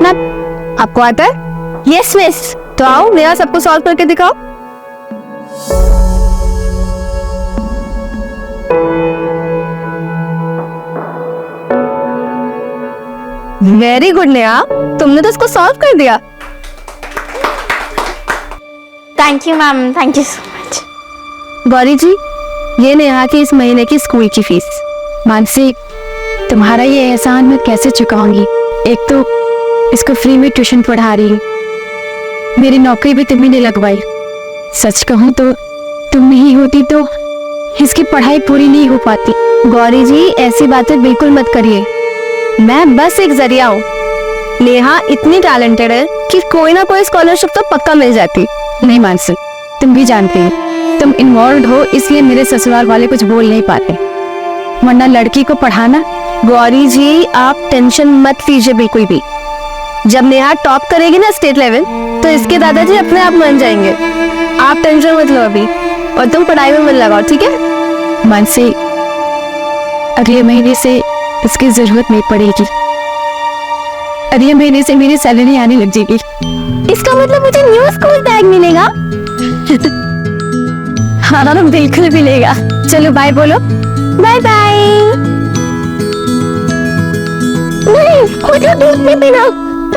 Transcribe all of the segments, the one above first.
करना आपको आता है? Yes miss. तो आओ मेरा सबको सॉल्व करके दिखाओ। वेरी गुड नेहा, तुमने तो इसको सॉल्व कर दिया। Thank you ma'am, thank you so much. Gauri ji, ये नेहा की इस महीने की स्कूल की फीस। मानसी, तुम्हारा ये एहसान मैं कैसे चुकाऊंगी? एक तो इसको फ्री में ट्यूशन पढ़ा रही हूँ, मेरी नौकरी भी तुम्ही ने लगवाई। सच कहूँ तो तुम नहीं होती तो इसकी पढ़ाई पूरी नहीं हो पाती। गौरी जी, ऐसी बातें बिल्कुल मत करिए, मैं बस एक जरिया हूँ। नेहा इतनी टैलेंटेड है कि कोई ना कोई स्कॉलरशिप तो पक्का मिल जाती। नहीं मानसी, तुम भी जानती हो, तुम इन्वॉल्व हो इसलिए मेरे ससुराल वाले कुछ बोल नहीं पाते, वरना लड़की को पढ़ाना। गौरी जी, आप टेंशन मत लीजिए बिल्कुल भी। जब नेहा टॉप करेगी ना स्टेट लेवल, तो इसके दादाजी अपने आप मान जाएंगे। आप टेंशन मत लो अभी, और तुम पढ़ाई में मन लगाओ, ठीक है? मानसी, अगले महीने से इसकी जरूरत नहीं पड़ेगी, अगले महीने से मेरी सैलरी आने लग जाएगी। इसका मतलब मुझे न्यू स्कूल बैग मिलेगा? हाँ बिल्कुल मिलेगा। चलो बाय बोलो। Bye bye. नहीं, मुझे दूध नहीं पीना।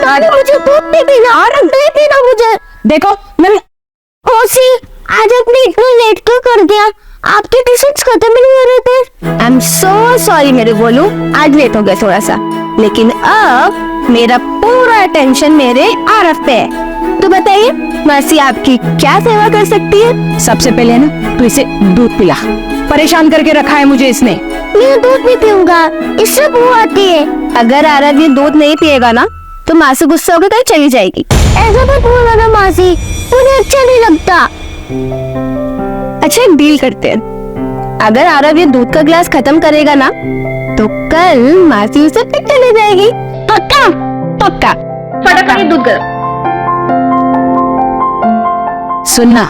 अरे मुझे दूध नहीं पीना, और नहीं पीना मुझे। देखो मैं मौसी, आज आपने इतना लेट क्यों कर दिया? आपके ट्यूशंस खत्म ही नहीं हो रहे थे। आई एम सो सॉरी मेरे बोलू, आज लेट हो गया थोड़ा सा, लेकिन अब मेरा पूरा अटेंशन मेरे आरफ पे है। तो बताइए मौसी, आपकी क्या सेवा कर सकती है? सबसे पहले ना तू इसे दूध पिला, परेशान करके रखा है मुझे इसने। मैं दूध नहीं पीऊंगा, इससे बू आती है। अगर आरव ये दूध नहीं पिएगा ना, तो माँ से गुस्सा होकर कहीं चली जाएगी। ऐसा मत बोलो ना मासी, उन्हें अच्छा नहीं लगता। अच्छा, एक डील करते हैं, अगर आरव ये दूध का गिलास खत्म करेगा ना, तो कल मासी उसे पिटने ले जाएगी। पक्का? पक्का। फटाफट दूध गर्म। सुनना,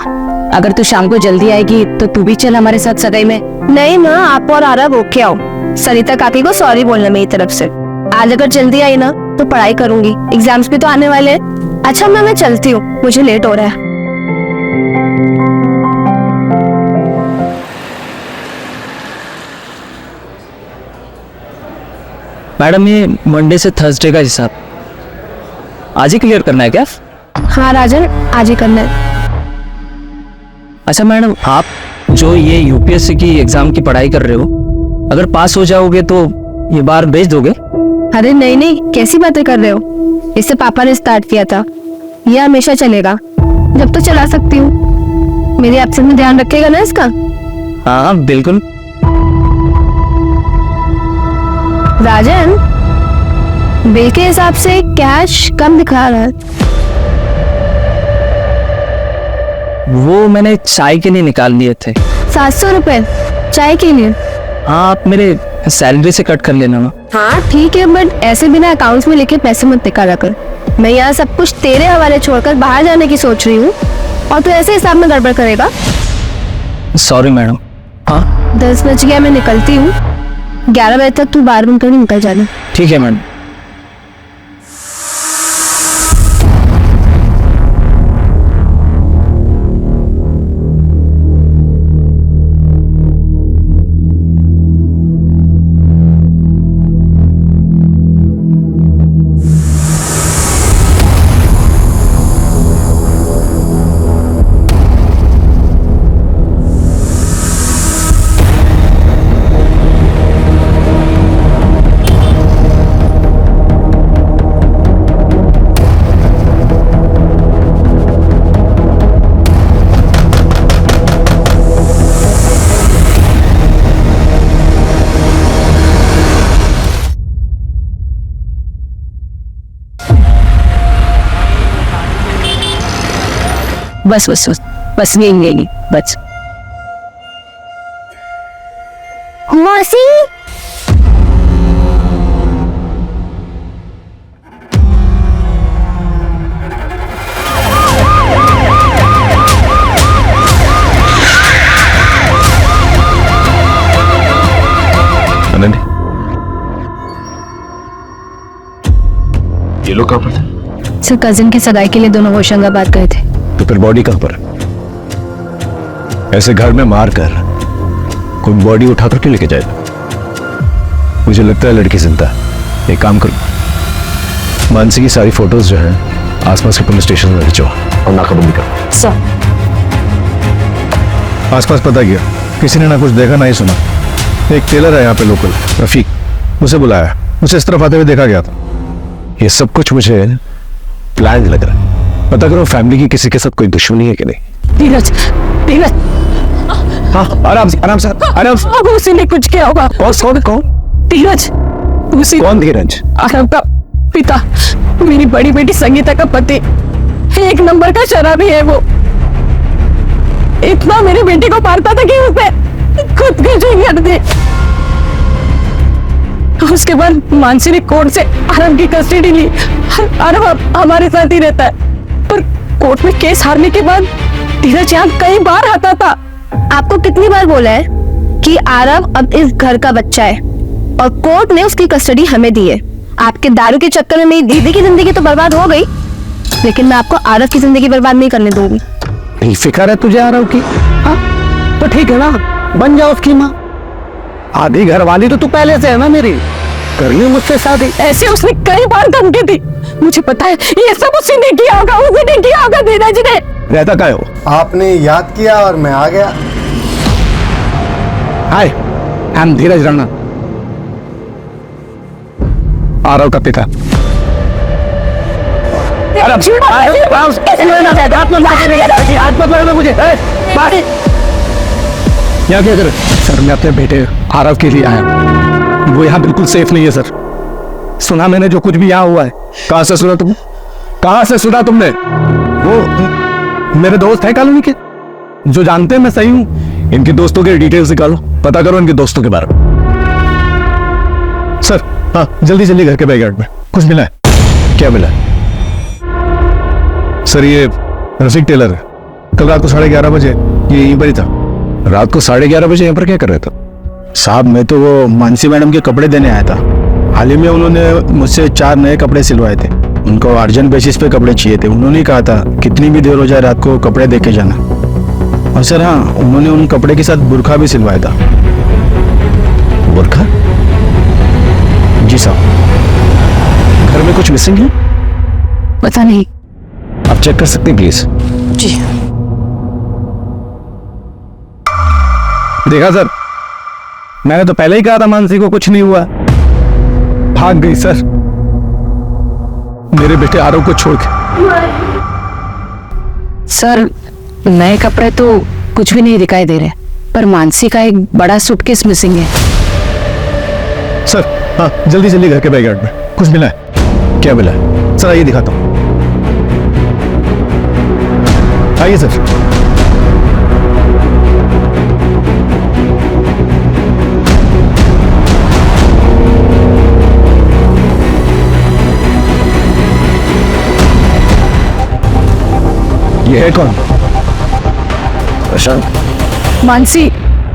अगर तू शाम को जल्दी आएगी तो तू भी चल हमारे साथ सगाई में। नहीं माँ, आप और आरव होके आओ। सरिता काकी को सॉरी बोलना मेरी तरफ से। आज अगर जल्दी आई ना तो पढ़ाई करूंगी, एग्जाम्स भी तो आने वाले हैं। अच्छा मैं चलती हूँ, मुझे लेट हो रहा है। मैडम, ये मंडे से थर्सडे का हिसाब आज ही क्लियर करना है क्या? हाँ राजन, आज ही करना है। अच्छा मैडम, आप जो ये यूपीएससी की एग्जाम की पढ़ाई कर रहे हो, अगर पास हो जाओगे तो ये बार भेज दोगे? अरे नहीं नहीं, कैसी बातें कर रहे हो? इससे पापा ने स्टार्ट किया था, ये हमेशा चलेगा, जब तो चला सकती हूँ। मेरे एब्सेंट में ध्यान रखेगा ना इसका? हाँ बिल्कुल। राजन, बिल के हिसाब से कैश कम दिखा रहा है। वो मैंने चाय के लिए निकाल लिए थे। 700 रुपए चाय के लिए? हाँ, आप मेरे सैलरी से कट कर लेना ना। हाँ ठीक है, बट ऐसे बिना अकाउंट्स में लेके पैसे मत निकाला कर। मैं यहाँ सब कुछ तेरे हवाले छोड़कर बाहर जाने की सोच रही हूँ, और तू ऐसे हिसाब में गड़बड़ करेगा? Sorry madam. हाँ 10 बज गया, मैं निकलती हूँ। 11 बजे तक तू बार बंद कर निकल जाना। ठीक है मैडम। बस बस बस बस यही बस। मौसी, ये लोग कहाँ पर थे? सर कजिन की सगाई के लिए दोनों होशंगाबाद गए थे। तो फिर बॉडी कहाँ पर? ऐसे घर में मार कर कोई बॉडी उठा कर क्यों लेके जाएगा? मुझे लगता है लड़की जिंदा है। एक काम करो, मानसी की सारी फोटोज जो हैं आसपास के पुलिस स्टेशन में खिंचवा और नाकाबंदी करो। सर आसपास पता किया, किसी ने ना कुछ देखा ना ही सुना। एक टेलर है यहाँ पे लोकल, रफीक, उसे बुलाया, उसे इस तरफ आते हुए देखा गया था। ये सब कुछ मुझे प्लान लग रहा है। पता करो फैमिली की किसी के साथ कोई दुश्मनी है कि नहीं। धीरज, धीरज, हाँ आराम से आराम से आराम से। अब उसी ने कुछ किया होगा। कौन कौन? धीरज, उसी कौन धीरज? आरव का पिता, मेरी बड़ी बेटी संगीता का पति। एक नंबर का शराबी है वो। इतना मेरी बेटी को मारता था कि उसने खुद की जीवन कर दी। उसके बाद मानसी ने कोर्ट से आरव की कस्टडी ली। आरव अब हमारे साथ ही रहता है, पर कोर्ट में केस हारने के बाद धीरज यहाँ कई बार आता था। आपको कितनी बार बोला है कि आरव अब इस घर का बच्चा है और कोर्ट ने उसकी कस्टडी हमें दी है। आपके दारू के चक्कर में मेरी दीदी की जिंदगी तो बर्बाद हो गई, लेकिन मैं आपको आरव की जिंदगी बर्बाद नहीं करने दूंगी। नहीं फिक्र है तुझे आरव की? हाँ तो ठीक है ना, बन जाओ उसकी माँ। आधी घर वाली तो तू पहले से है ना मेरी, करनी मुझसे शादी। ऐसे उसने कई बार धमकी दी। मुझे पता है ये सब उसी ने किया होगा, उसी ने किया होगा धीरज ने। रहता क्या हो? आपने याद किया और मैं आ गया। हाय, आई एम धीरज राणा, आरव का पिता। यहाँ क्या कर? सर मैं अपने बेटे आरव के लिए आया हूँ। वो यहाँ बिल्कुल सेफ नहीं है सर। सुना मैंने जो कुछ भी यहाँ हुआ है। कहाँ से सुना तुमने? कहाँ से सुना तुमने? वो मेरे दोस्त है कॉलोनी के, जो जानते हैं मैं सही हूँ। इनके दोस्तों के डिटेल्स निकालो, पता करो इनके दोस्तों के बारे में। सर हाँ जल्दी जल्दी घर के बैकयार्ड में कुछ मिला है? क्या मिला है? सर ये रफीक टेलर है, कल रात को 11:30 बजे ये यहीं पर ही था। रात को 11:30 बजे यहाँ पर क्या कर रहे थे? साहब मैं तो वो मानसी मैडम के कपड़े देने आया था। हाल ही में उन्होंने मुझसे 4 नए कपड़े सिलवाए थे। उनको अर्जेंट बेसिस पे कपड़े चाहिए थे। उन्होंने कहा था कितनी भी देर हो जाए रात को कपड़े दे के जाना। और सर हाँ, उन्होंने उन कपड़े के साथ बुरखा भी सिलवाया था। बुरखा? जी साहब। घर में कुछ मिसिंग है? पता नहीं। आप चेक कर सकते हैं प्लीज? जी देखा सर, मैंने तो पहले ही कहा था मानसी को कुछ नहीं हुआ। भाग गई सर मेरे बेटे आरव को छोड़ के। सर नए कपड़े तो कुछ भी नहीं दिखाई दे रहे, पर मानसी का एक बड़ा सूटकेस मिसिंग है। सर हाँ जल्दी जल्दी घर के बैकयार्ड में कुछ मिला है? क्या मिला है? सर आइए दिखाता हूँ, आइए सर। ये है कौन? प्रशांत। मानसी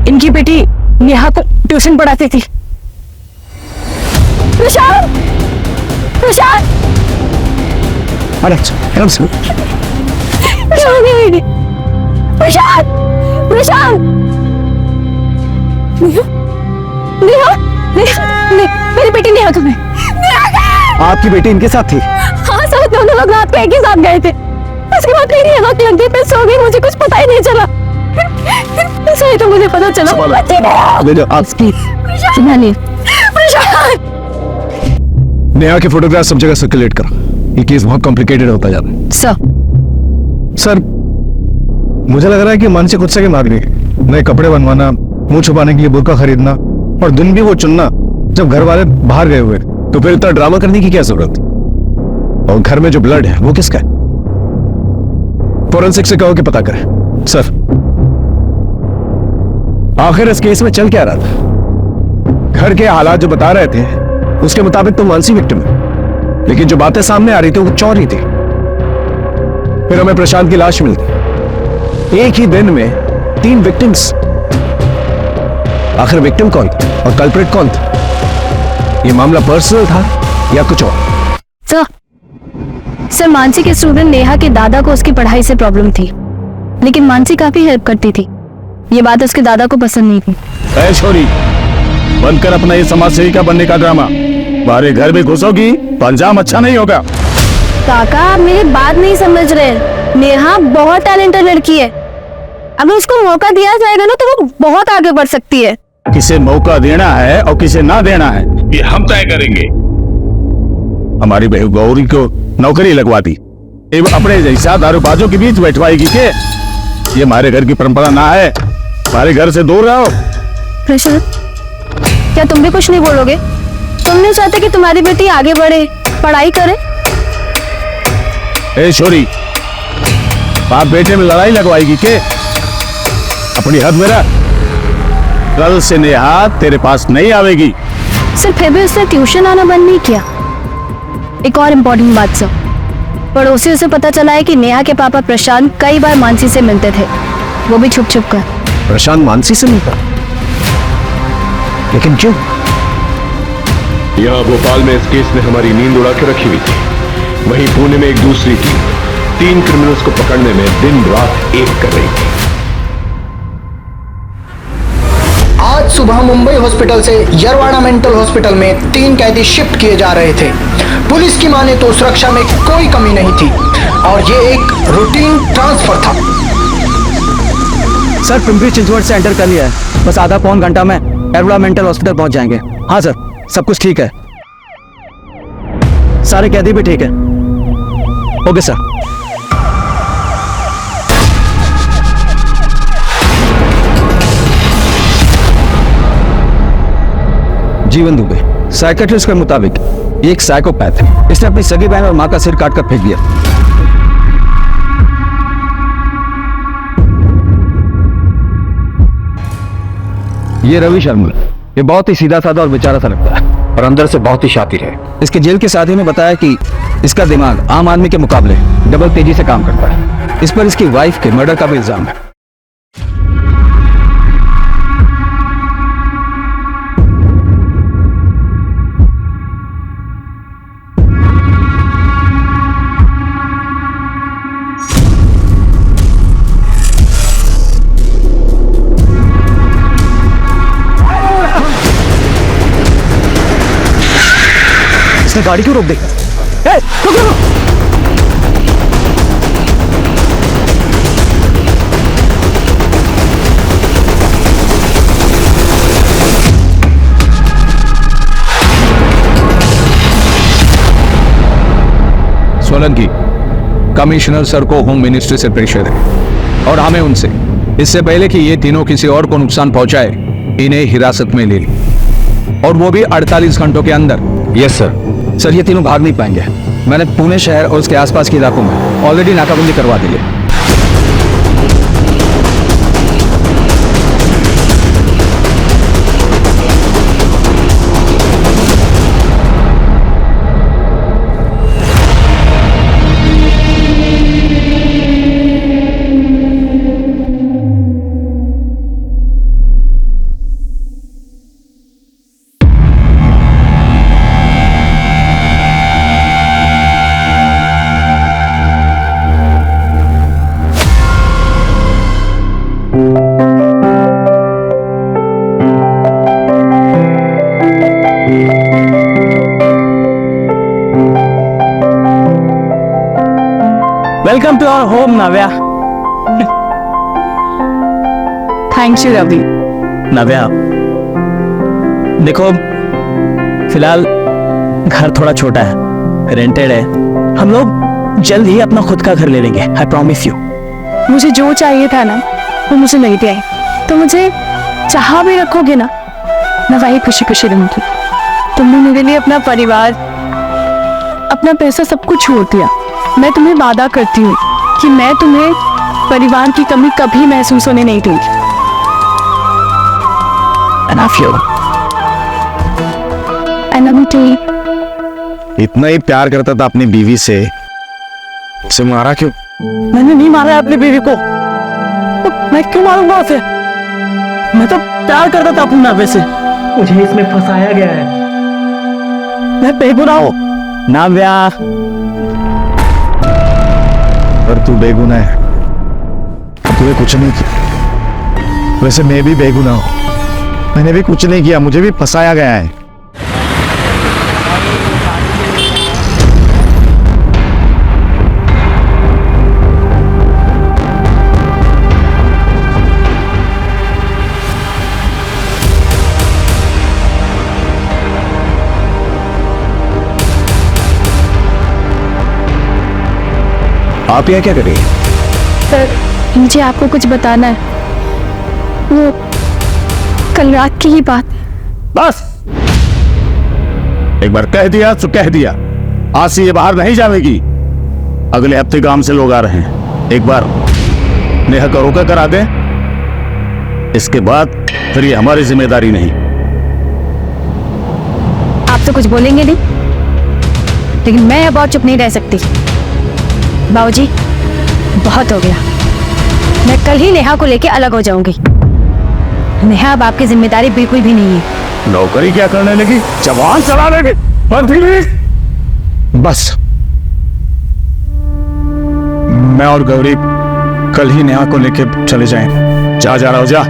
इनकी बेटी नेहा को ट्यूशन पढ़ाती थी। प्रशांत, प्रशांत, आराम से। क्या हो गया बेटी? प्रशांत, प्रशांत, नेहा, मेरी बेटी नेहा तुम्हें? आपकी बेटी इनके साथ थी? हाँ सर, दोनों लोग रात को एक ही साथ गए थे। उसके बाद मेरी आंख लग गई, मैं सो गई, मुझे कुछ पता ही नहीं चला। सही तो मुझे पता चला। आप संभालिए। नेहा के फोटोग्राफ सब जगह सर्कुलेट करो, ये केस बहुत कॉम्प्लिकेटेड होता जा रहा है। सर मुझे लग रहा है कि मानसी खुद से के मार गई। नए कपड़े बनवाना, मुंह छुपाने के लिए बुर्का खरीदना और दिन भी वो चुनना जब घर वाले बाहर गए हुए। तो फिर इतना ड्रामा करने की क्या जरूरत? और घर में जो ब्लड है वो किसका है? फोरेंसिक से कहो कि पता करें। सर आखिर इस केस में चल क्या रहा था? घर के हालात जो बता रहे थे उसके मुताबिक तो मानसी विक्टिम है, लेकिन जो बातें सामने आ रही थी वो चोरी थी। फिर हमें प्रशांत की लाश मिलती। एक ही दिन में 3 विक्टिम्स। आखिर विक्टिम कौन था और कल्प्रिट कौन था? ये मामला पर्सनल था या कुछ और? सर सर, मानसी के स्टूडेंट नेहा के दादा को उसकी पढ़ाई से प्रॉब्लम थी, लेकिन मानसी काफी हेल्प करती थी। ये बात उसके दादा को पसंद नहीं थी। ऐ छोरी, बंद कर अपना ये समाज सेविका बनने का ड्रामा। हमारे घर में घुसोगी तो अंजाम अच्छा नहीं होगा। काका, आप मेरी बात नहीं समझ रहे। नेहा बहुत टैलेंटेड लड़की है। अगर उसको मौका दिया जाएगा ना तो वो बहुत आगे बढ़ सकती है। किसे मौका देना है और किसे ना देना है ये हम तय करेंगे। हमारी बहू गौरी को नौकरी लगवा दी, एवं अपने जैसा दारूबाजों के बीच बैठवाएगी के? ये हमारे घर की परंपरा ना है। हमारे घर से दूर रहो। प्रशांत, क्या तुम भी कुछ नहीं बोलोगे? तुम नहीं चाहते कि तुम्हारी बेटी आगे बढ़े, पढ़ाई करे? ए छोरी, बाप बेटे में लड़ाई लगवाएगी के? अपनी हद में रह। कल से नेहा तेरे पास नहीं आवेगी। सर, फिर भी उसने ट्यूशन आना बंद नहीं किया। एक और इम्पोर्टेंट बात सर, पड़ोसियों से पता चला है कि नेहा के पापा प्रशांत कई बार मानसी से मिलते थे, वो भी छुप छुप कर। प्रशांत मानसी से मिलता, लेकिन क्यों? यहाँ भोपाल में इस केस ने हमारी नींद उड़ा के रखी हुई थी। वहीं पुणे में एक दूसरी टीम 3 क्रिमिनल्स को पकड़ने में दिन रात एक कर रही थी। आज सुबह मुंबई हॉस्पिटल से यरवाड़ा मेंटल हॉस्पिटल में 3 कैदी शिफ्ट किए जा रहे थे। पुलिस की माने तो सुरक्षा में कोई कमी नहीं थी और ये एक रूटीन ट्रांसफर था। सर, पिंपरी चिंचवड से एंटर कर लिया है। बस आधा पौन घंटा में यरवाड़ा मेंटल हॉस्पिटल पहुंच जाएंगे। हाँ सर, सब कुछ ठीक है। सारे कैदी भी ठीक है। Okay sir. जीवन दुबे साइकेट्रिस्ट के मुताबिक एक साइकोपैथ है। इसने अपनी सगी बहन और मां का सिर काटकर फेंक दिया। ये रवि शर्मा, ये बहुत ही सीधा साधा और बेचारा सा लगता है और अंदर से बहुत ही शातिर है। इसके जेल के साथी ने बताया कि इसका दिमाग आम आदमी के मुकाबले डबल तेजी से काम करता है। इस पर इसकी वाइफ के मर्डर का भी इल्जाम है। इसने गाड़ी क्यों रोक दी? रुक रुक। सोलंकी, कमिश्नर सर को होम मिनिस्ट्री से प्रेशर है और हमें उनसे इससे पहले कि ये तीनों किसी और को नुकसान पहुंचाए, इन्हें हिरासत में ले ली, और वो भी 48 घंटों के अंदर। Yes sir. सर, ये तीनों भाग नहीं पाएंगे। मैंने पुणे शहर और उसके आसपास के इलाकों में ऑलरेडी नाकाबंदी करवा दी है। Welcome to our home Navya. Thank you Ravi. Navya, देखो फिलहाल घर थोड़ा छोटा है, रेंटेड है। हम लोग जल्द ही अपना खुद का घर ले लेंगे, आई प्रॉमिस यू। मुझे जो चाहिए था ना वो मुझे मिल गया है, तो मुझे चाह भी रखोगे ना, मैं वही खुशी खुशी रहूंगी। तुमने मेरे लिए अपना परिवार, अपना पैसा सब कुछ छोड़ दिया। मैं तुम्हें वादा करती हूँ कि मैं तुम्हें परिवार की कमी कभी महसूस होने नहीं दूंगी। I love you. I love you too. इतना ही प्यार करता था अपनी बीवी से, उसे मारा क्यों? मैंने नहीं मारा अपनी बीवी को, तो मैं क्यों मारूंगा उसे? मैं तो प्यार करता था अपनी नावे से, मुझे इसमें फंसाया गया है। मैं बेगुनाह हूं। नाव्या, पर तू बेगुनाह है, तूने कुछ नहीं किया। वैसे मैं भी बेगुनाह हूं, मैंने भी कुछ नहीं किया, मुझे भी फंसाया गया है। आप यहाँ क्या कर रही हैं? सर मुझे आपको कुछ बताना है। वो कल रात की ही बात। बस एक बार कह दिया तो कह दिया, आज से ये बाहर नहीं जाएगी। अगले हफ्ते गांव से लोग आ रहे हैं, एक बार नेहा का रोका करा दे, इसके बाद फिर ये हमारी जिम्मेदारी नहीं। आप तो कुछ बोलेंगे नहीं, लेकिन मैं अब और चुप नहीं रह सकती। बाबूजी बहुत हो गया, मैं कल ही नेहा को लेके अलग हो जाऊंगी। नेहा अब आपकी जिम्मेदारी बिल्कुल भी नहीं है। नौकरी क्या करने लगी, जवान चला लेगी। बस मैं और गौरी कल ही नेहा को लेके चले जाएं। जा रहा हो जा,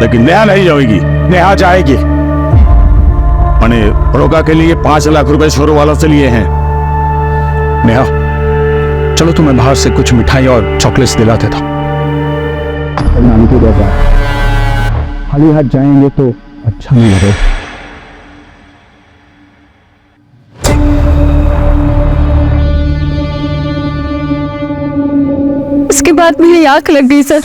लेकिन नेहा नहीं जाएगी, नेहा जाएगी। मैंने रोका के लिए 5 लाख रुपए छोरो वालों से लिए हैं। नेहा चलो तुम्हें बाहर से कुछ मिठाई और चॉकलेट्स दिला देता हूं। नानी को देता खाली हाथ जाएंगे तो अच्छा नहीं लगे। उसके बाद मेरी आंख लग गई सर।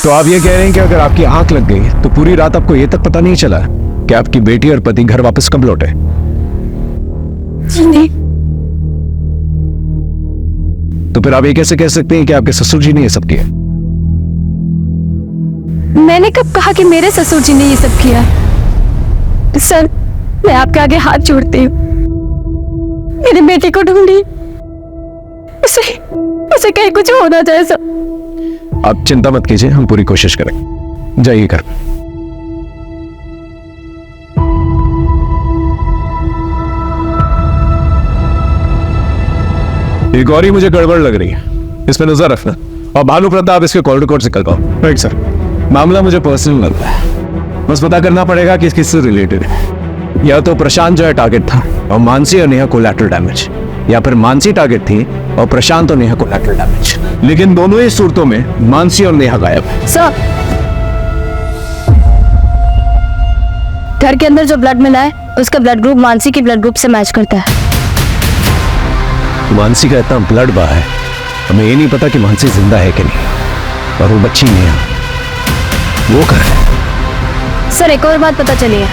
तो आप ये कह रहे हैं कि अगर आपकी आंख लग गई तो पूरी रात आपको ये तक पता नहीं चला कि आपकी बेटी और पति घर वापस कब लौटे? जी नहीं। तो फिर आप ये कैसे कह सकते हैं कि आपके ससुर जी ने ये सब किया? मैंने कब कहा कि मेरे ससुर जी ने ये सब किया? सर मैं आपके आगे हाथ जोड़ती हूँ, मेरी बेटी को ढूंढिए, उसे कहीं कुछ हो ना जाए सर। आप चिंता मत कीजिए, हम पूरी कोशिश करेंगे। जाइए घर। ये गौरी मुझे गड़बड़ लग रही है, इसमें नजर रखना। और भानु प्रताप इसके कॉल रिकॉर्ड से करवाओ। Right sir. मामला मुझे पर्सनल लगता है, बस पता करना पड़ेगा कि किससे रिलेटेड है। या तो प्रशांत जो है टारगेट था और मानसी और नेहा कोलैटरल डैमेज, या फिर मानसी टारगेट थी और प्रशांत और नेहा कोलैटरल डैमेज। लेकिन दोनों ही सूरतों में मानसी और नेहा गायब है। सर घर के अंदर जो ब्लड मिला है उसका ब्लड ग्रुप मानसी के ब्लड ग्रुप से मैच करता है। मानसी का इतना ब्लड बहा है, हमें ये नहीं पता कि मानसी जिंदा है कि नहीं। और वो बच्ची नेहा, वो कर है। सर एक और बात पता चली है,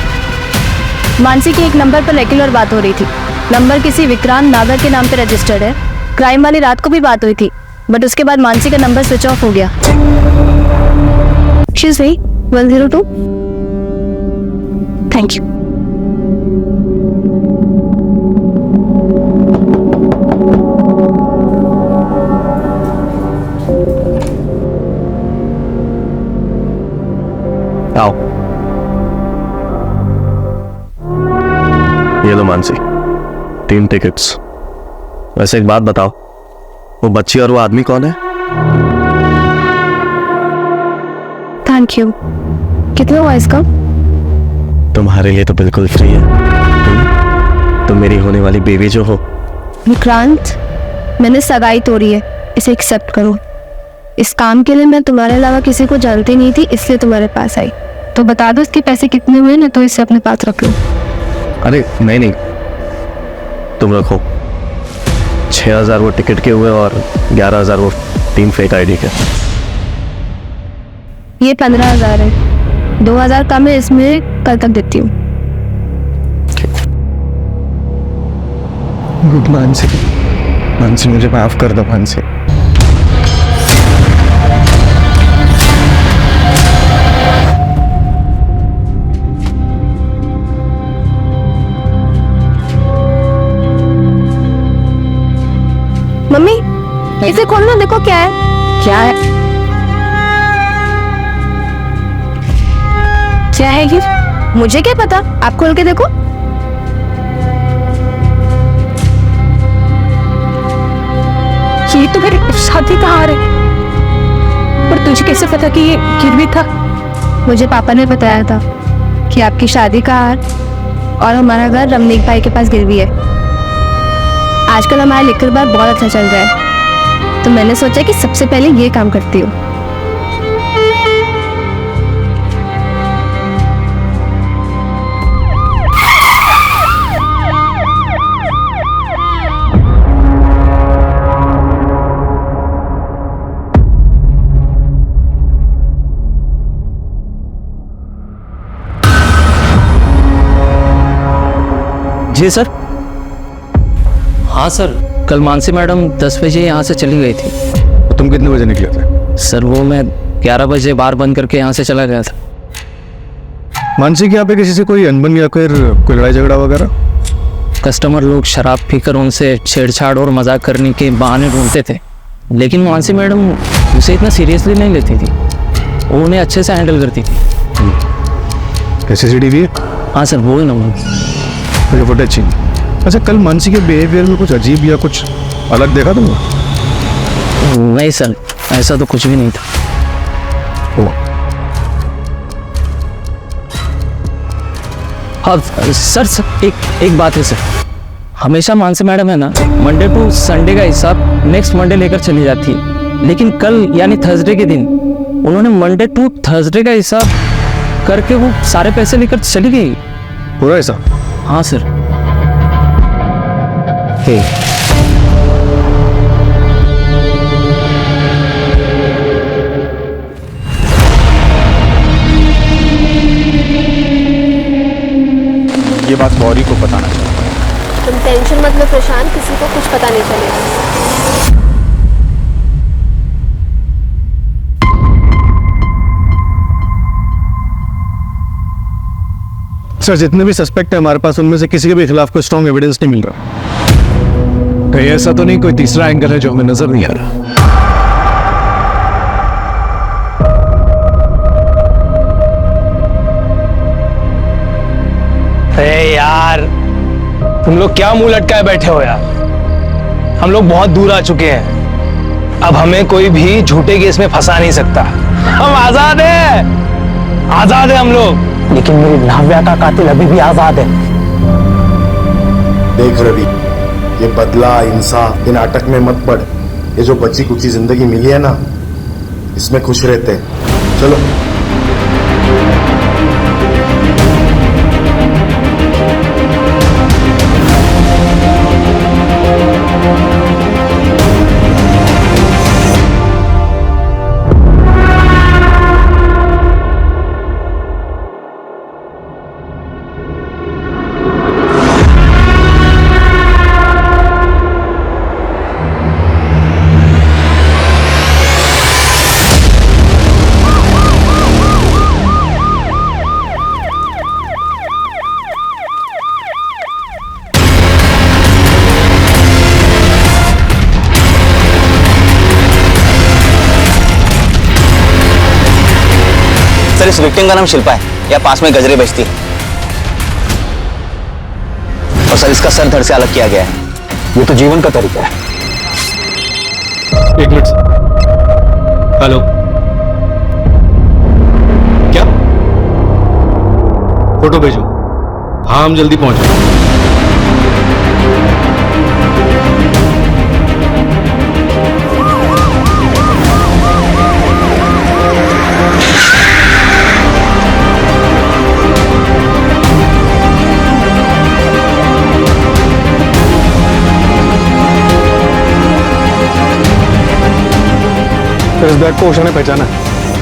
मानसी के एक नंबर पर रेगुलर बात हो रही थी। नंबर किसी विक्रांत नागर के नाम पे रजिस्टर्ड है। क्राइम वाली रात को भी बात हुई थी, बट उसके बाद मानसी का नंबर स्विच ऑफ हो गया। She is 102। Thank you. आओ, ये लो मानसी, 3 टिकट्स। वैसे एक बात बताओ, वो बच्ची और वो आदमी कौन है? Thank you. कितना हुआ इसका? तुम्हारे लिए तो बिल्कुल फ्री है। तुम मेरी होने वाली बेबी जो हो। विक्रांत, मैंने सगाई तोड़ी है, इसे एक्सेप्ट करो। इस काम के लिए मैं तुम्हारे अलावा किसी को जानती नहीं थी, इसलिए तुम्हारे पास आई। तो बता दो इसके पैसे कितने हुए ना, तो इसे अपने पास रख लो। अरे नहीं, तुम रखो। 6,000 वो टिकट के हुए और 11,000 वो 3 फेक आईडी के। ये 15,000 है, 2,000 कम है, इसमें कल तक देती हूँ। गुड मानसी, मानसी मुझे माफ कर दो मानसी। मम्मी इसे खोलना, देखो क्या है। क्या है? क्या है ये? मुझे क्या पता, आप खोल के देखो। ये तो मेरी शादी का हार है। पर तुझे कैसे पता कि ये गिरवी था? मुझे पापा ने बताया था कि आपकी शादी का हार और हमारा घर रमनीक भाई के पास गिरवी है। आजकल हमारा लिखकर बार बहुत अच्छा चल रहा है, तो मैंने सोचा कि सबसे पहले ये काम करती हूँ। जी सर। हाँ सर, कल मानसी मैडम 10 बजे यहाँ से चली गई थी। तो तुम कितने बजे निकले थे? सर वो मैं 11 बजे बार बंद करके यहाँ से चला गया था। मानसी के यहाँ पे किसी से कोई अनबन या फिर कोई लड़ाई झगड़ा वगैरह? कस्टमर लोग शराब पीकर उनसे छेड़छाड़ और मजाक करने के बहाने ढूंढते थे, लेकिन मानसी मैडम उसे इतना सीरियसली नहीं लेती थी। वो उन्हें अच्छे से हैंडल करती थी। सीसीटीवी है? हाँ सर, वो नंबर मुझे फुटेज चाहिए। अच्छा, कल मानसी के बिहेवियर में कुछ अजीब या कुछ अलग देखा तुमने? नहीं सर, ऐसा तो कुछ भी नहीं था। हाँ सर, एक बात है सर, हमेशा मानसी मैडम है ना, मंडे टू संडे का हिसाब नेक्स्ट मंडे लेकर चली जाती है, लेकिन कल यानी थर्सडे के दिन उन्होंने मंडे टू थर्सडे का हिसाब करके वो सारे पैसे लेकर चली गई। पूरा ऐसा? हाँ सर। ये बात गौरी को बताना चाहिए। तुम टेंशन मत लो प्रशांत, किसी को कुछ पता नहीं चलेगा। सर, जितने भी सस्पेक्ट है हमारे पास, उनमें से किसी के भी खिलाफ कोई स्ट्रॉन्ग एविडेंस नहीं मिल रहा। कहीं ऐसा तो नहीं कोई तीसरा एंगल है जो हमें नजर नहीं आ रहा? अरे यार, तुम लोग क्या मुंह लटकाए बैठे हो यार? हम लोग बहुत दूर आ चुके हैं। अब हमें कोई भी झूठे केस में फंसा नहीं सकता। हम आजाद हैं, आजाद हैं हम लोग। लेकिन मेरी नाव्या का कातिल अभी भी आजाद है। देख रवि, ये बदला इंसाफ, ये नाटक में मत पड़। ये जो बची कुची जिंदगी मिली है ना, इसमें खुश रहते हैं। चलो। सर, इस विक्टिम का नाम शिल्पा है, या पास में गजरे बेचती है। और सर, इसका सर धड़ से अलग किया गया है। ये तो जीवन का तरीका है। एक मिनट। हेलो, क्या? फोटो भेजो। हाँ, हम जल्दी पहुंच रहे हैं। इस बैग को ओशा ने पहचाना।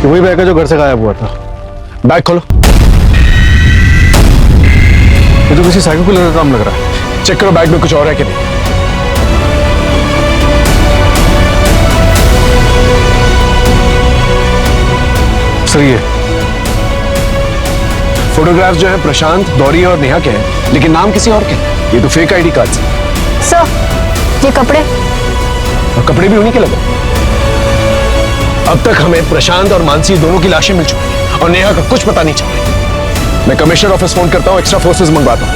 वही बैग है जो घर से गायब हुआ था। बैग खोलो। ये तो किसी साइको किलर का काम लग रहा है। चेक करो बैग में कुछ और है कि नहीं। सही है। फोटोग्राफ्स जो है प्रशांत, गौरी और नेहा के हैं, लेकिन नाम किसी और के हैं। ये तो फेक आईडी कार्ड है। सर, ये कपड़े और कपड़े भी उन्हीं के लगे। अब तक हमें प्रशांत और मानसी दोनों की लाशें मिल चुकी हैं और नेहा का कुछ पता नहीं चल रहा। मैं कमिश्नर ऑफिस फोन करता हूं, एक्स्ट्रा फोर्सेस मंगवाता हूं।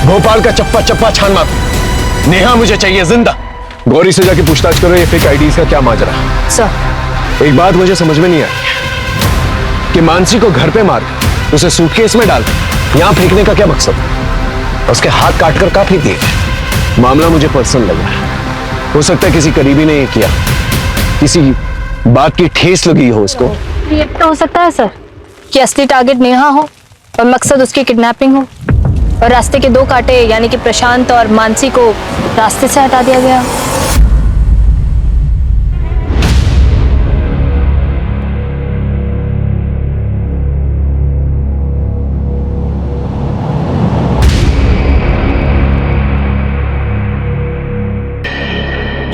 भोपाल का चप्पा चप्पा छान मारता हूं। नेहा मुझे चाहिए जिंदा। गौरी से जाके पूछताछ करो ये फेक आईडीज का क्या माजरा है। सर एक बात मुझे समझ में नहीं आई कि मानसी को घर पे मार उसे सूटकेस में डाल यहां फेंकने का क्या मकसद है? उसके हाथ काटकर कहां फेंक दिए? मामला मुझे पर्सनल लगा। हो सकता है किसी करीबी ने ये किया, किसी बात की ठेस लगी हो उसको। ये तो हो सकता है सर कि असली टारगेट नेहा हो और मकसद उसकी किडनैपिंग हो, और रास्ते के दो कांटे यानी कि प्रशांत और मानसी को रास्ते से हटा दिया गया।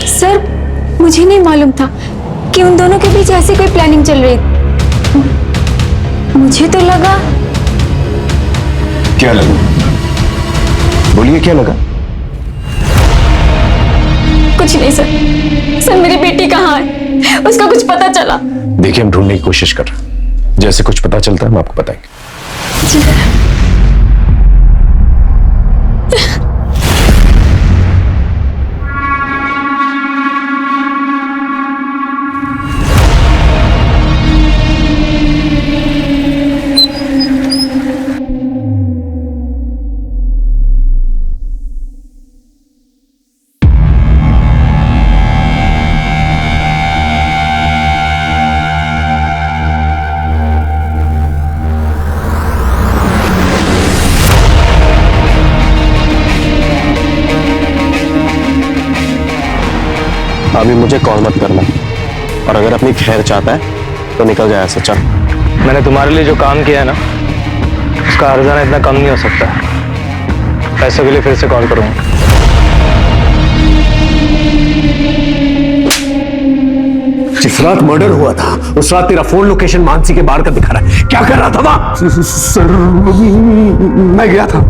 सर मुझे नहीं मालूम था कि उन दोनों के बीच ऐसी कोई प्लानिंग चल रही। मुझे तो लगा। क्या लगा? बोलिए क्या लगा? कुछ नहीं सर। सर मेरी बेटी कहाँ है? उसका कुछ पता चला? देखिए हम ढूंढने की कोशिश कर रहे हैं, जैसे कुछ पता चलता है हम आपको बताएंगे। जी सर। अभी मुझे कॉल मत करना, और अगर अपनी खैर चाहता है तो निकल जाए ऐसे। चल। मैंने तुम्हारे लिए जो काम किया है ना, उसका हर्जाना इतना कम नहीं हो सकता। पैसों के लिए फिर से कॉल करूंगा। जिस रात मर्डर हुआ था उस रात तेरा फोन लोकेशन मानसी के बाहर का दिखा रहा है। क्या कर रहा था वहां? सर मैं गया था,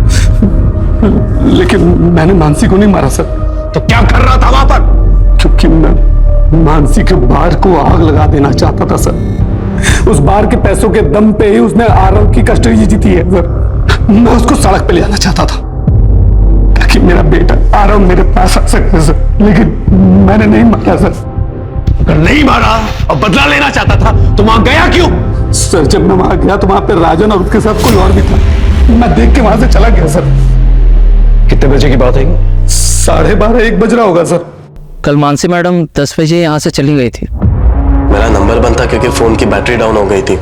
लेकिन मैंने मानसी को नहीं मारा सर। तो क्या कर रहा था वहां पर? क्योंकि मैं मानसी के बार को आग लगा देना चाहता था सर। उस बार के पैसों के दम पे ही उसने आरव की कस्टडी जीती है सर। मैं उसको सड़क पे ले जाना चाहता था ताकि मेरा बेटा आरव मेरे पास आ सके सर, लेकिन मैंने नहीं मारा सर। अगर नहीं मारा और बदला लेना चाहता था तो वहां गया क्यों? सर जब मैं वहां गया तो वहां पे राजन और उसके साथ कोई और भी था। मैं देख के वहां से चला गया सर। कितने बजे की बात है? 12:30 1 बज रहा होगा सर। कल मानसी मैडम 10 बजे यहाँ से चली गई थी। मेरा नंबर बंद था क्योंकि फोन की बैटरी डाउन हो गई थी।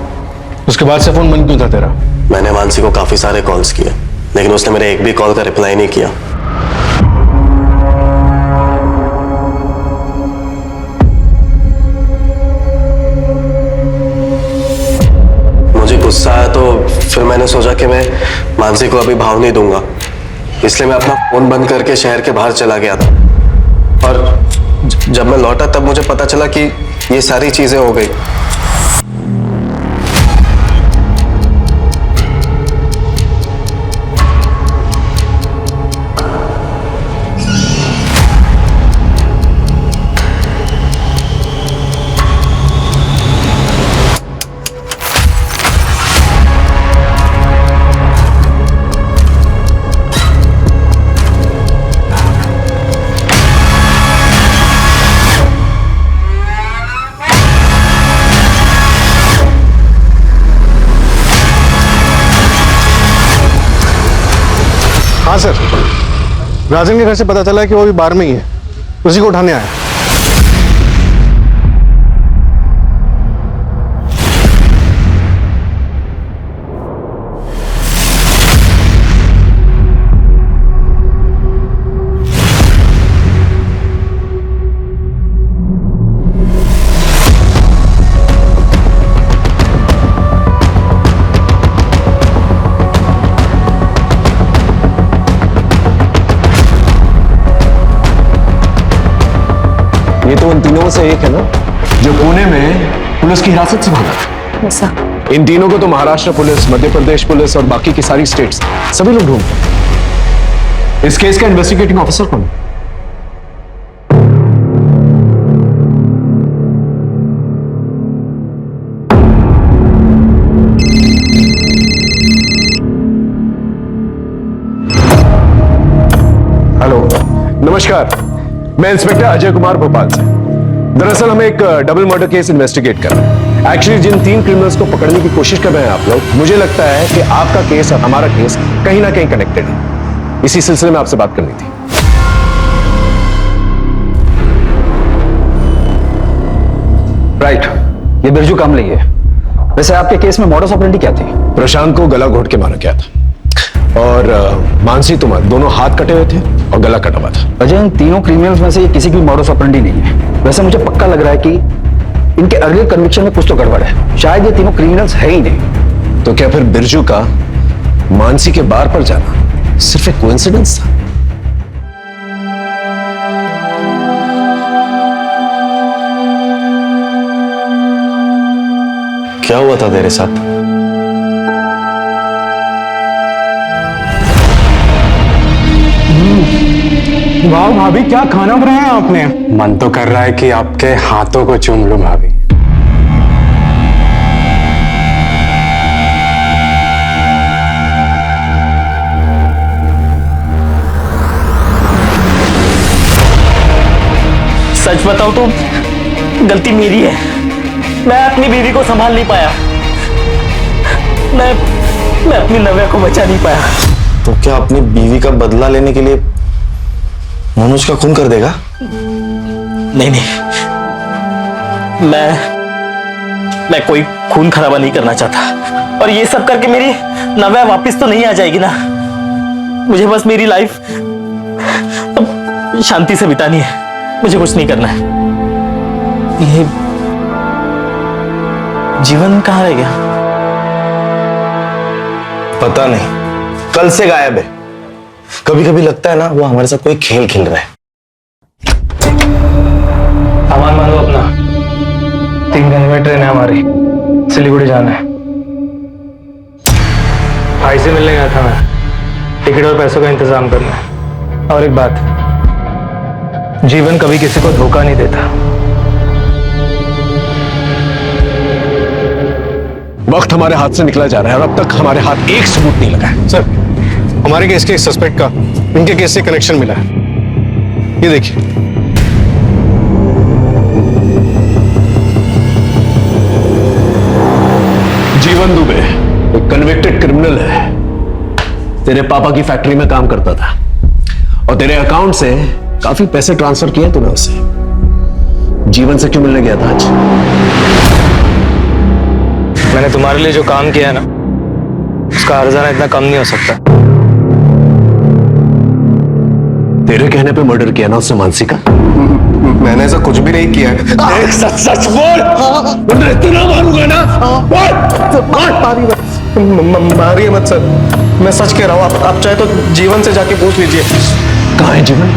उसके बाद से फोन बंद क्यों था तेरा? मैंने मानसी को काफी सारे कॉल्स किए, लेकिन उसने मेरे एक भी कॉल का रिप्लाई नहीं किया। मुझे गुस्सा आया तो फिर मैंने सोचा कि मैं मानसी को अभी भाव नहीं दूंगा, इसलिए मैं अपना फोन बंद करके शहर के बाहर चला गया था। और जब मैं लौटा तब मुझे पता चला कि ये सारी चीजें हो गई। हाँ सर, राजन के घर से पता चला है कि वो अभी बार में ही है, उसी को उठाने आया। ये तो उन तीनों में से एक है ना जो पुणे में पुलिस की हिरासत से भागा था। ऐसा इन तीनों को तो महाराष्ट्र पुलिस, मध्य प्रदेश पुलिस और बाकी की सारी स्टेट्स सभी लोग ढूंढते हैं। इस केस का इन्वेस्टिगेटिंग ऑफिसर कौन है? हेलो, नमस्कार। मैं इंस्पेक्टर अजय कुमार भोपाल से। दरअसल हम एक डबल मर्डर केस इन्वेस्टिगेट कर रहे हैं। एक्चुअली जिन 3 क्रिमिनल्स को पकड़ने की कोशिश कर रहे हैं आप लोग, मुझे लगता है कि आपका केस और हमारा केस कहीं ना कहीं कनेक्टेड है। इसी सिलसिले में आपसे बात करनी थी। राइट, ये बिरजू कामले है। वैसे आपके केस में मॉडस ऑपरेंडी क्या थी? प्रशांत को गला घोट के मारा गया था और मानसी तुमार दोनों हाथ कटे हुए थे और गला कटा हुआ था। अजय, इन तीनों क्रिमिनल्स में से ये किसी की मॉडस ऑपरेंडी नहीं है। वैसे मुझे पक्का लग रहा है कि इनके अर्लियर कन्विक्शन में कुछ तो गड़बड़ है। शायद ये तीनों क्रिमिनल्स है ही नहीं। तो क्या फिर बिरजू का मानसी के बार पर जाना सिर्फ एक कोइंसिडेंस था? क्या हुआ था तेरे साथ? वाह भाभी, क्या खाना बनाया है आपने? मन तो कर रहा है कि आपके हाथों को चूम लूं भाभी। सच बताऊं तो गलती मेरी है। मैं अपनी बीवी को संभाल नहीं पाया। मैं अपनी नव्या को बचा नहीं पाया। तो क्या अपनी बीवी का बदला लेने के लिए मनोज का खून कर देगा? नहीं, मैं कोई खून खराबा नहीं करना चाहता। और ये सब करके मेरी नव्या वापस तो नहीं आ जाएगी ना। मुझे बस मेरी लाइफ अब शांति से बितानी है। मुझे कुछ नहीं करना है। ये जीवन कहाँ रह गया? पता नहीं, कल से गायब है। कभी कभी लगता है ना वो हमारे साथ कोई खेल खेल रहा है। सामान मान लो अपना। 3 घंटे में ट्रेन है हमारी, सिलीगुड़ी जाना है। भाई से मिलने गया था मैं। टिकट और पैसों का इंतजाम करना है। और एक बात, जीवन कभी किसी को धोखा नहीं देता। वक्त हमारे हाथ से निकला जा रहा है और अब तक हमारे हाथ एक सबूत नहीं लगा है। सर, हमारे केस के सस्पेक्ट का इनके केस से कनेक्शन मिला है। ये देखिए। जीवन दुबे एक कन्विक्टेड क्रिमिनल है। तेरे पापा की फैक्ट्री में काम करता था और तेरे अकाउंट से काफी पैसे ट्रांसफर किए तूने उसे। जीवन से क्यों मिलने गया था आज? मैंने तुम्हारे लिए जो काम किया है ना, उसका हर्जाना इतना कम नहीं हो सकता। तेरे कहने पे मर्डर किया ना उसने मानसी का? मैंने ऐसा कुछ भी नहीं किया है। सच सच बोल। इतना मारूंगा ना। मारिए मत सर, मैं सच कह रहा हूँ। आप चाहे तो जीवन से जाके पूछ लीजिए। कहाँ है जीवन?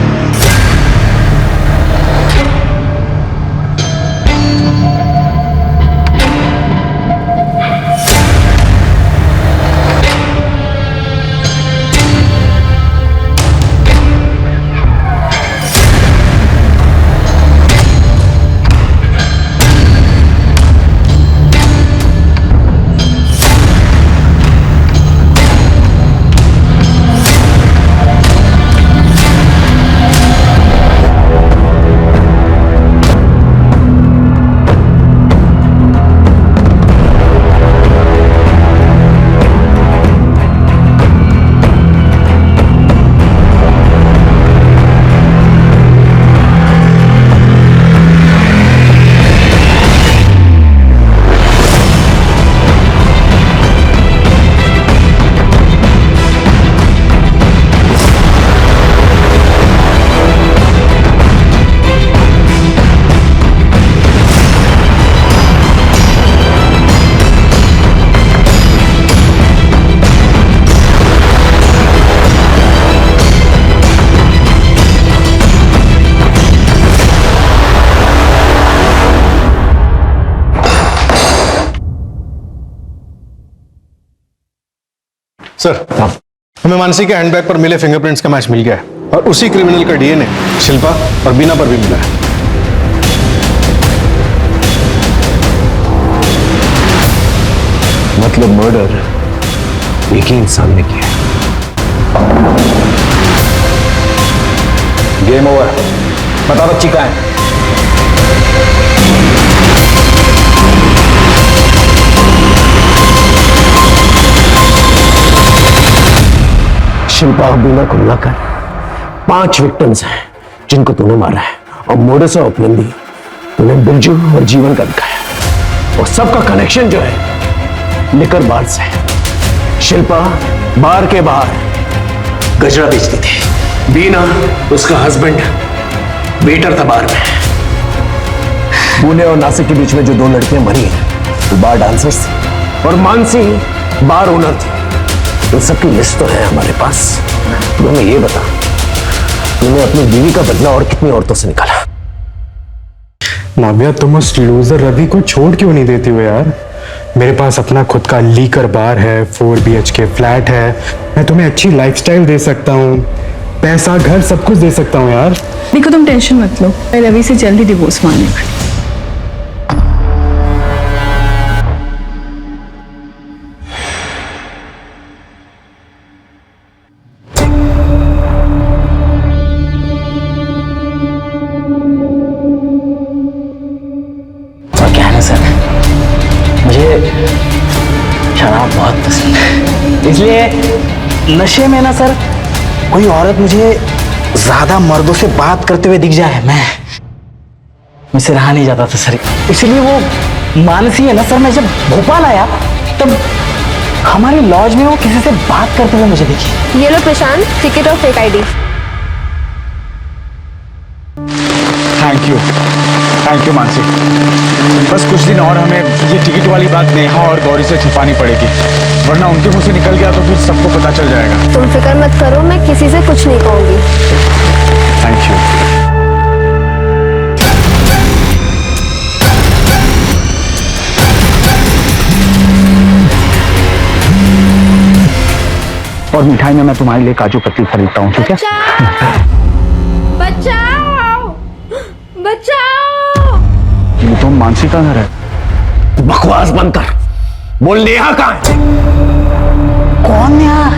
सर, हमें मानसी के हैंडबैग पर मिले फिंगरप्रिंट्स का मैच मिल गया है और उसी क्रिमिनल का डीएनए शिल्पा और बीना पर भी मिला है। मतलब मर्डर एक ही इंसान ने किया। Game over. बता बच्ची कहाँ है? शिल्पा बीना को मिलाकर 5 विक्टिम्स हैं जिनको तूने मारा है, और मोडस ऑपरेंडी तूने बिरजू और जीवन का दिखाया, और सबका कनेक्शन जो है लिकर बार से है। शिल्पा बार के बाहर गजरा बेचती थी, बीना उसका हस्बैंड वेटर था बार में। पुणे और नासिक के बीच में जो 2 लड़कियां मरी हैं वो बार डांसर्स थी, और मानसी बार ओनर थी। इन सबकी लिस्ट तो है हमारे पास। तो हमें ये बता, तूने अपनी बीवी का बदला और कितनी औरतों से निकाला? नाव्या, तुम उस लूजर रवि को छोड़ क्यों नहीं देती हो यार? मेरे पास अपना खुद का लीकर बार है, 4 BHK फ्लैट है, मैं तुम्हें अच्छी लाइफस्टाइल दे सकता हूँ, पैसा घर सब कुछ दे सकता हूँ यार। देखो तुम टेंशन मत लो, मैं रवि से जल्दी डिवोर्स मांगने वाली। क्या है ना सर, मुझे शराब बहुत पसंद है, इसलिए नशे में ना सर कोई औरत मुझे ज्यादा मर्दों से बात करते हुए दिख जाए, मुझसे रहा नहीं जाता था सर। इसलिए वो मानसी है ना सर, मैं जब भोपाल आया तब हमारे लॉज में वो किसी से बात करते हुए मुझे दिखी। ये लो प्रशांत, टिकट और fake ID. Thank you Mansi. बस कुछ दिन और हमें ये टिकट वाली बात नेहा और गौरी से छुपानी पड़ेगी, वरना उनके मुंह से निकल गया तो फिर सबको पता चल जाएगा। तुम फिक्र मत करो, मैं किसी से कुछ नहीं कहूंगी। Thank you. और मिठाई में मैं तुम्हारे लिए काजू कतली खरीदता हूँ, ठीक है? बचाओ बचाओ। ये तो मानसी का घर है। बकवास बंद कर, बोल नेहा कहाँ है? कौन नेहा?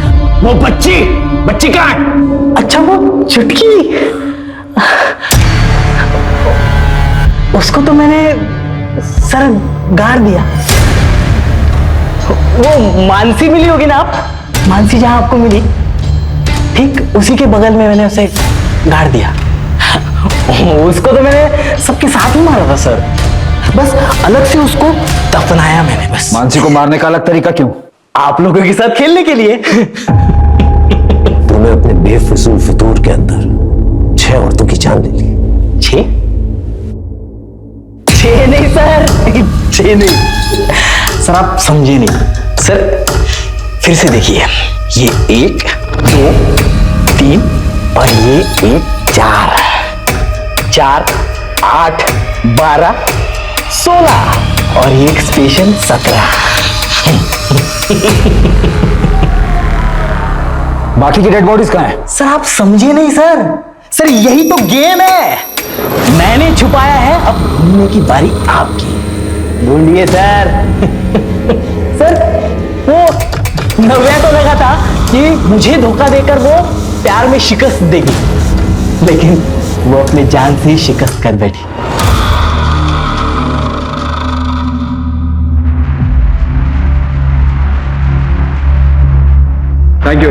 वो बच्ची कहाँ है? अच्छा वो चुटकी, उसको तो मैंने सर गाड़ दिया। वो मानसी मिली होगी ना आप, मानसी जहां आपको मिली ठीक उसी के बगल में मैंने उसे गाड़ दिया। उसको तो मैंने सबके साथ ही मारा था सर, बस अलग से उसको दफनाया मैंने बस। मानसी को मारने का अलग तरीका क्यों? आप लोगों के साथ खेलने के लिए। तूने अपने बेफिजूल फितूर के अंदर 6 औरतों की जान ले ली। 6 नहीं सर, 6 नहीं सर, आप समझे नहीं सर। फिर से देखिए, ये 1 2 3 और ये 1 4 4 8 12 16 और एक स्पेशल 17। बाकी की डेड बॉडीज कहाँ हैं? सर आप समझे नहीं सर, सर यही तो गेम है। मैंने छुपाया है, अब ढूंढने की बारी आपकी। ढूंढिए सर। सर वो नव्या को लगा था कि मुझे धोखा देकर वो प्यार में शिकस्त देगी, लेकिन वो अपने जान से ही शिकस्त कर बैठी। Thank you.